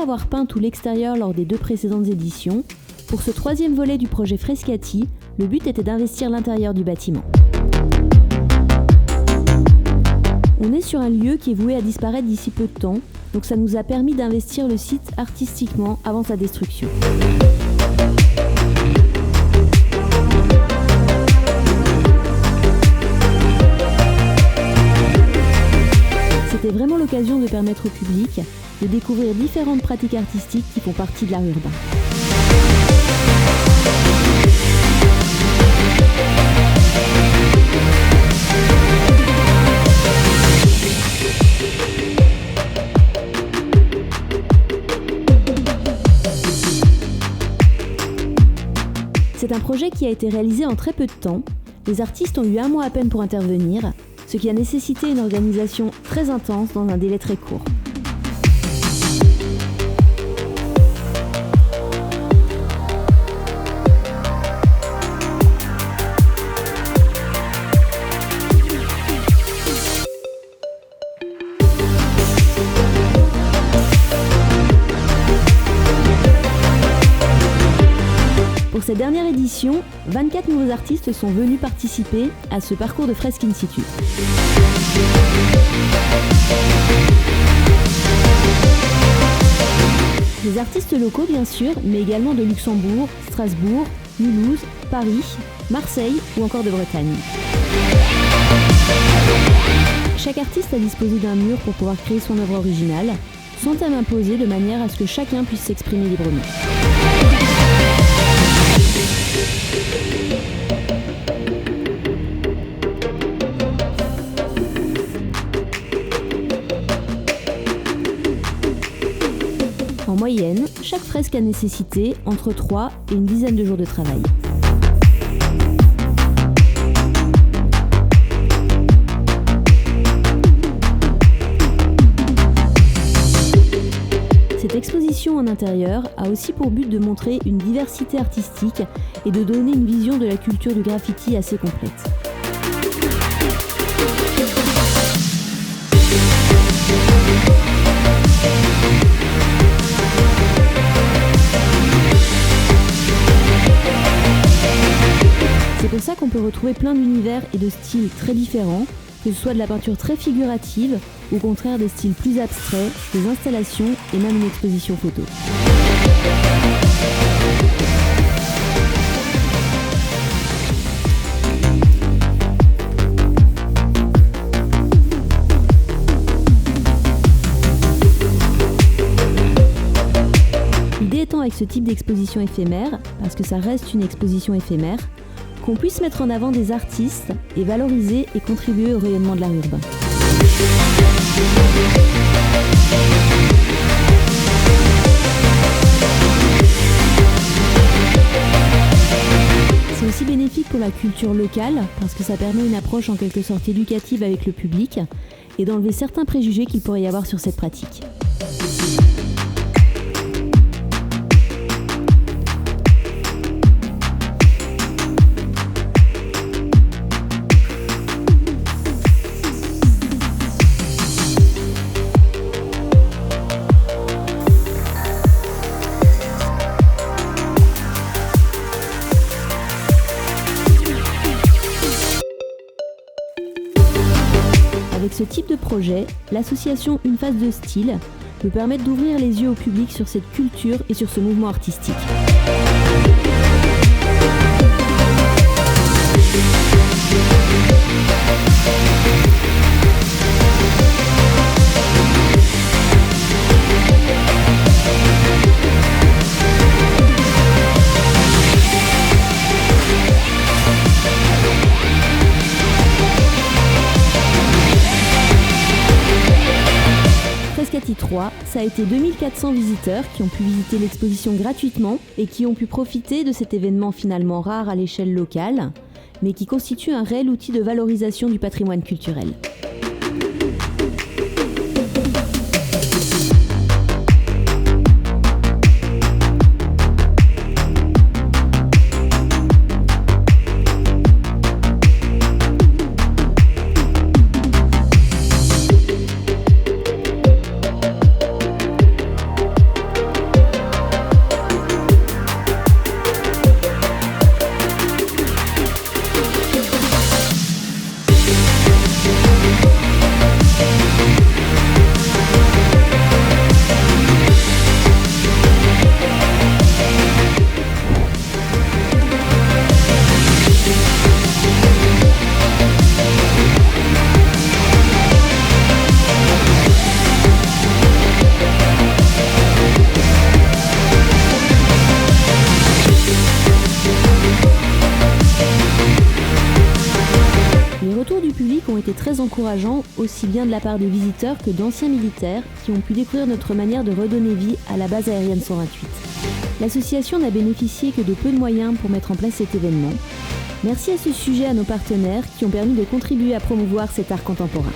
avoir peint tout l'extérieur lors des 2 précédentes éditions, pour ce 3e volet du projet Frescati, le but était d'investir l'intérieur du bâtiment. On est sur un lieu qui est voué à disparaître d'ici peu de temps, donc ça nous a permis d'investir le site artistiquement avant sa destruction. C'était vraiment l'occasion de permettre au public de découvrir différentes pratiques artistiques qui font partie de l'art urbain. C'est un projet qui a été réalisé en très peu de temps. Les artistes ont eu 1 mois à peine pour intervenir, ce qui a nécessité une organisation très intense dans un délai très court. Pour cette dernière édition, 24 nouveaux artistes sont venus participer à ce parcours de fresques in situ. Des artistes locaux bien sûr, mais également de Luxembourg, Strasbourg, Mulhouse, Paris, Marseille ou encore de Bretagne. Chaque artiste a disposé d'un mur pour pouvoir créer son œuvre originale, sans thème imposé, de manière à ce que chacun puisse s'exprimer librement. En moyenne, chaque fresque a nécessité entre 3 et une dizaine de jours de travail. Cette exposition en intérieur a aussi pour but de montrer une diversité artistique et de donner une vision de la culture du graffiti assez complète. C'est pour ça qu'on peut retrouver plein d'univers et de styles très différents, que ce soit de la peinture très figurative, ou au contraire des styles plus abstraits, des installations et même une exposition photo. L'idée étant avec ce type d'exposition éphémère, parce que ça reste une exposition éphémère, qu'on puisse mettre en avant des artistes et valoriser et contribuer au rayonnement de l'art urbain. C'est aussi bénéfique pour la culture locale, parce que ça permet une approche en quelque sorte éducative avec le public et d'enlever certains préjugés qu'il pourrait y avoir sur cette pratique. Avec ce type de projet, l'association Une Phase de Style peut permettre d'ouvrir les yeux au public sur cette culture et sur ce mouvement artistique. Frescati 3, ça a été 2400 visiteurs qui ont pu visiter l'exposition gratuitement et qui ont pu profiter de cet événement finalement rare à l'échelle locale, mais qui constitue un réel outil de valorisation du patrimoine culturel. été très encourageant, aussi bien de la part de visiteurs que d'anciens militaires qui ont pu découvrir notre manière de redonner vie à la base aérienne 128. L'association n'a bénéficié que de peu de moyens pour mettre en place cet événement. Merci à ce sujet à nos partenaires qui ont permis de contribuer à promouvoir cet art contemporain.